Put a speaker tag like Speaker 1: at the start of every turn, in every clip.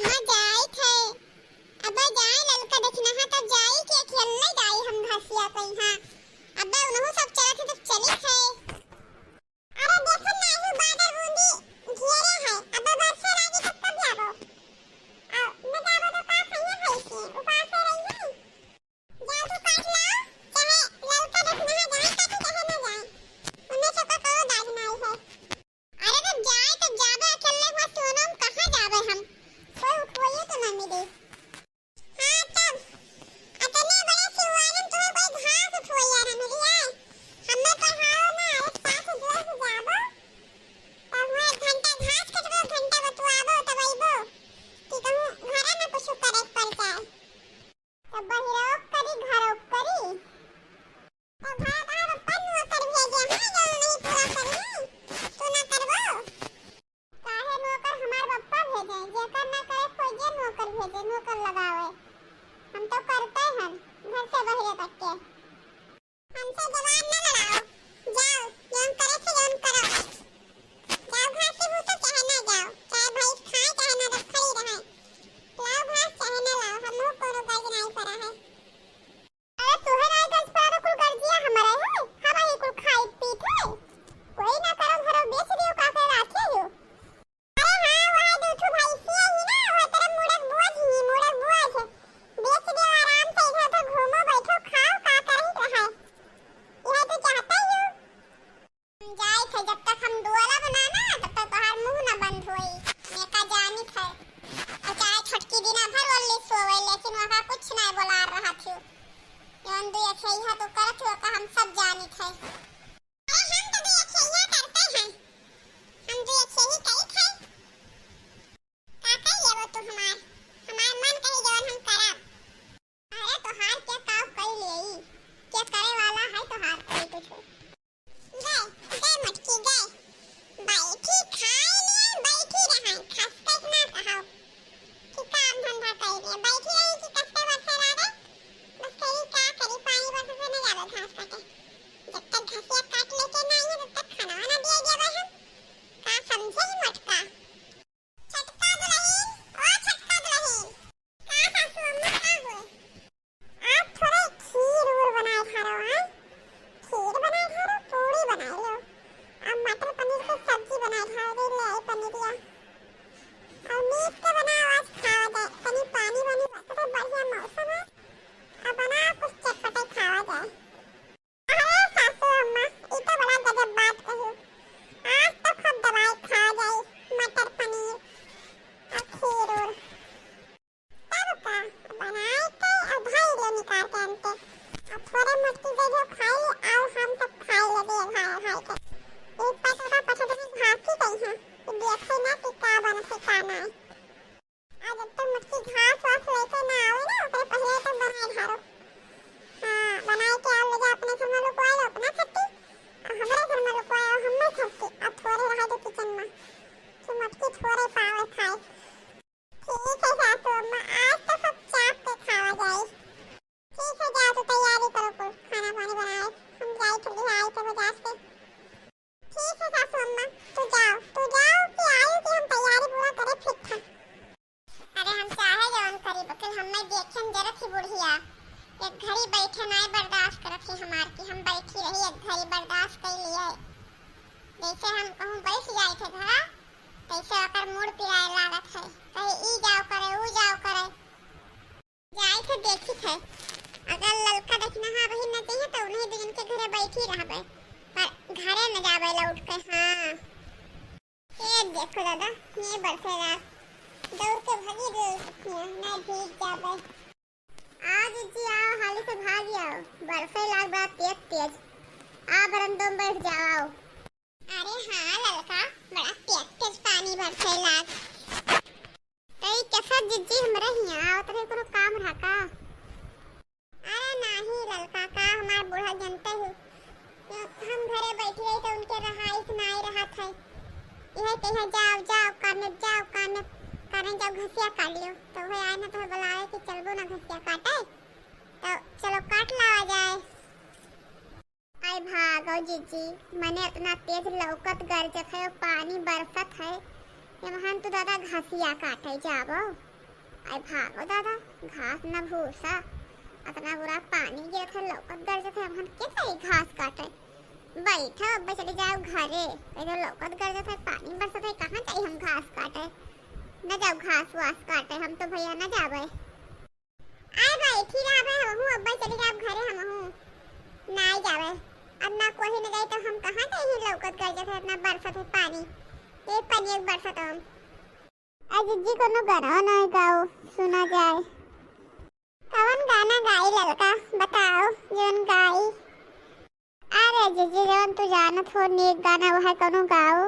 Speaker 1: अम्मा जाई थे। अब्बा जाए ललका देखना है तब जाई के खेलने जाई हम घसिया कहीं हां। अब्बा उन्हों सब चला थे तब चली थे। अरे देखो ना ये बादल बूंदी घेरे है। अब्बा बरसे लागी तब कब जाबो? आ मैं जाबो तो का खइया खइसी उपास से रही है। जा तू काट लाओ चाहे ललका देखना है जाए काटी चाहे ना जाए। उन्हें सब का करो दाग नहीं है। अरे तब जाए तब जाबे अकेले हुआ सोनम कहां जाबे हम? कोई उठवाइए तो ना मिले। हां तब अतने बड़े शिवानम तुम्हें कोई घास उठवाइया ना मिली है। हमें पढ़ाओ ना एक साथ जो से जाबो। तब मैं घंटा घास कटबो घंटा बतुआबो तब आइबो कि कहूं घरे में कुछ करे पड़ जाए। तब बहिरो करी घरो करी। तब घर का पन्नु कर भेजे हैं जो नहीं पूरा करी तो ना करबो। काहे नौकर हमार पप्पा भेजे जेकर ना करे खोजे नौकर भेजे नौकर लगावे। हम तो करते हैं घर से बहिरे तक के। हमसे जवान ना लड़ाओ। जाओ जोन करे थे जोन करो। जाओ घास से भूसो चाहे ना जाओ चाहे भैंस खाए चाहे ना तो खड़ी रहे। लाओ घास चाहे ना लाओ हमहु कोनो गज नहीं पड़ा है। अरे तुहे नहीं गज पड़ा तो कुल कर दिया हमारे है। हम ही कुल खाई पीत है। कोई ना करो घरो बेच दियो का के राखे हो। अरे हां वहां दूठो भैंसिया ही ना वो तेरा मुड़क बोझ ही मुड़क बोझ बेच दियो आराम से इधर तो घूमो बैठो खाओ का करही रहे। यह तो चाहता ही हो। हम जाए थे जब तक हम दुआला बनाना तब तक तोहार मुंह ना बंद होई। मैं का जानी थे और चाहे छटकी दिना भर वल्ली सोवे लेकिन वहां कुछ नहीं बोला रहा थी। योन दु यखैया तो करत हो का हम सब जानी थे। अरे हम तो दु यखैया करते हैं। हम दु यखैया कई थे। का कह लेबो तू हमार मन कही जवन हम करब। अरे तोहार क्या काम कर लेई क्या करे वाला है तोहार कोई कुछ। गए गए मटकी गए बैठी खाए लिए बैठी रहा खसते ना कहो कि काम धंधा कर ले बैठी रही कि कस्ते बसे रहा बस करी का करी पानी बस से न जावे घास काटे। जब तक घसिया काट लेके ना आए तब तक खाना ना दिया जावे हम का समझे ही मटका। छटका दुल्हन ओ छटका दुल्हन का सासू अम्मा का हुए। आप थोड़े खीर उर बनाए खारो हां खीर बनाए खारो पूरी बनाए लो अब मटर पनीर की सब्जी बनाए खाओ ले आई पनीरिया और मीट के बनाओ आज खावा जाए तनी पानी बनी तो बढ़िया मौसम है अब बना कुछ चटपटे खावा जाए। अरे सासू अम्मा ये तो बड़ा गजब बात कही। आज तो खूब दवाई खा जाए मटर पनीर और खीर और तब का बनाए थे और भाई ले निकाल के अंते अब थोड़े मटकी दे दो खाई आओ हम सब खाई ले दे भाई भाई के एक पता पता तो घास ही गई है देखे ना कि का बन से खाना है। आज जब तक मटकी घास वास लेके ना आवे ना तो पहले तो बनाए घरो। हां बनाए के आओ ले जा अपने घर में लुकवा लो अपना छट्टी और हमारे घर में लुकवा लो हम में छट्टी अब थोड़े रह दो किचन में कि मटकी थोड़े पावे खाए। ठीक है सासू अम्मा आज तो सब चाप के खावा जाए। ठीक है जाओ तो तैयारी करो कुल खाना पानी बनाए हम जाए थोड़ी आए तो बाजार से। ठीक है सासू अम्मा तू जाओ कि आयु कि हम तैयारी पूरा करे फिर था। अरे हम चाहे जवन करी बकल हमें देखें जरा थी बुढ़िया एक घड़ी बैठे नहीं बर्दाश्त करत ही हमार की हम बैठी रही एक घड़ी बर्दाश्त कर लिए। जैसे हम कहूं बैठ जाए थे धरा तैसे अकर मूड पिराए लागत है कहे ई जाओ करे ऊ जाओ करे जाए थे देखी थे अगर ललका देखना है वही न चाहिए तो उन्हीं दिन के घरे बैठी रहबे पर घरे न जावे लौट के। हां ये देखो दादा ये बरसेगा दौड़ के भागी दे ना भीग जावे। आज जी आओ हाली से भाग आओ बरसे लाग बड़ा तेज तेज आ बरन तुम बैठ जाओ। अरे हां ललका बड़ा तेज तेज पानी बरसे लाग कई कैसा जिज्जी हमरा हिया आओ तरे कोनो काम रहा। अरे नहीं ललका का हमार बूढ़ा जनता है हम घरे बैठी रही तो उनके रहाइश नहीं रहा था। यह कहे जाओ जाओ काने जब घसिया काट लियो तो वह आए ना तो बुलाए कि चलबो ना घसिया काटे तो चलो काट लावा जाए। आई भागो जीजी मने इतना तेज लौकत गरजत है पानी बरसत है ये महान तो दादा घसिया काटे जाबो। आई भागो दादा, घास न भूसा, इतना बुरा पानी गिर थे, लौकत गड़ थे, हम कैसे ही घास काटे। बैठो अब चले जाओ घरे, तो लौकत गड़ थे, पानी बरसत है, कहाँ जाए हम घास काटे। न जाओ घास वास काटे, हम तो भैया न जावे। आए भाई ठीक है, हम अब चले जाओ घरे, हम ना जावे। अब ना कोई न जाए तो हम कहाँ जाए, लौकत गड़ थे, इतना बरसत है पानी, एक पानी एक बरसत हम। आज जी को नो गाना ना गाओ, सुना जाए। कौन गाना गाई ललका, बताओ जोन गाई। अरे जीजी जवन तू जानत हो नेक गाना वह कोनो गाओ।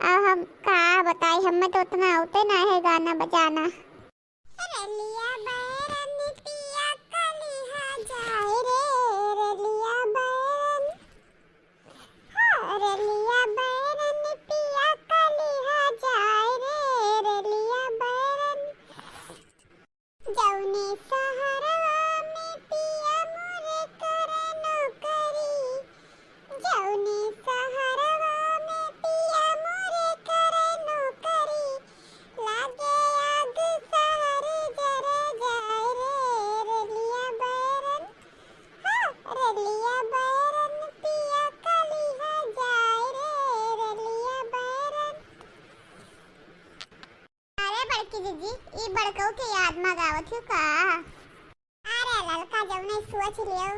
Speaker 1: अब हम का बताई, हमें तो उतना आते ना है गाना बजाना। रलिया बैरन पिया कलिहा जाए रे, रलिया बैरन, रलिया बैरन पिया कलिहा जाए रे, रलिया बैरन, जौने सहरवा में पिया मोरे करे नौकरी, जौने सहरवा में पिया मोरे करे नौकरी, लागे आग सहरे जरे जाए रे, रलिया बैरन, रलिया बैरन पिया कलिहा जाए रे, रलिया बैरन। अरे बड़की जीजी, ई बड़कऊ के याद में गावत हूँ का? अरे ललका जौने सोच लियो,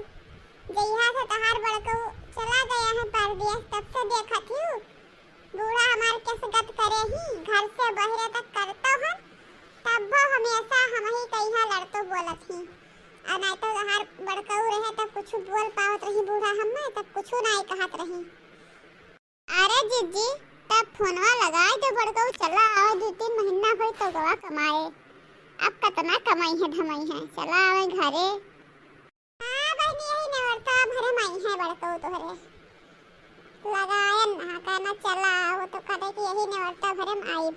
Speaker 1: जइहा से तहार बड़कऊ चला गया है परदेश, तब से देखत हूँ। बूढ़ा हमार कसगत करे ही, घर से बहरे तक करतो हन, तब वो हमेशा हम ही कहिया लड़तो बोलत ही। और नहीं तो तहार बड़कऊ रहे तब कुछ बोल पावत रही बूढ़ा हमें, तब कुछ नहीं कहत रही। अरे जीजी तब फोनवा लगाए तो बड़कऊ चला आओ, 2-3 महीना हुई तो गवा कमाए। अब कितना कमाई है धमाई है, चला आवे घरे। हाँ बहनी यही नवरता भरे माई है बड़कऊ तोहरे, लगायन ना कहना चला आओ तो करे कि यही नवरता भरे आई।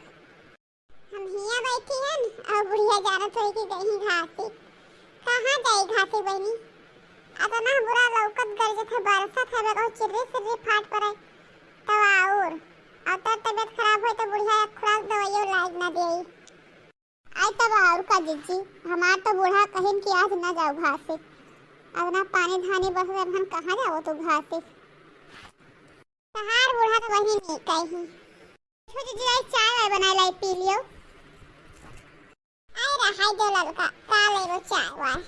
Speaker 1: हम हिया बैठी हैं और बुढ़िया जानत होई कि गई घासी, कहाँ जाई घासी बहनी। इतना बुरा लौकत गरजे थे, बरसत है, बगो चिर्री सिर्री फाट पड़े तो और तो तबियत खराब हो तो बुढ़िया खुराक दवाइयों लायक ना देई। आई तब और का जीजी, हमार तो बूढ़ा कहिन कि आज ना जाओ घासी, अब ना पानी धानी बस हम कहाँ जाओ तो घासी। तहार बूढ़ा तो वही नहीं कही। जीजी आई चाय वाय बनाए लाई पी लियो। आई रहाई दो ललका, का ले वो चाय वाय।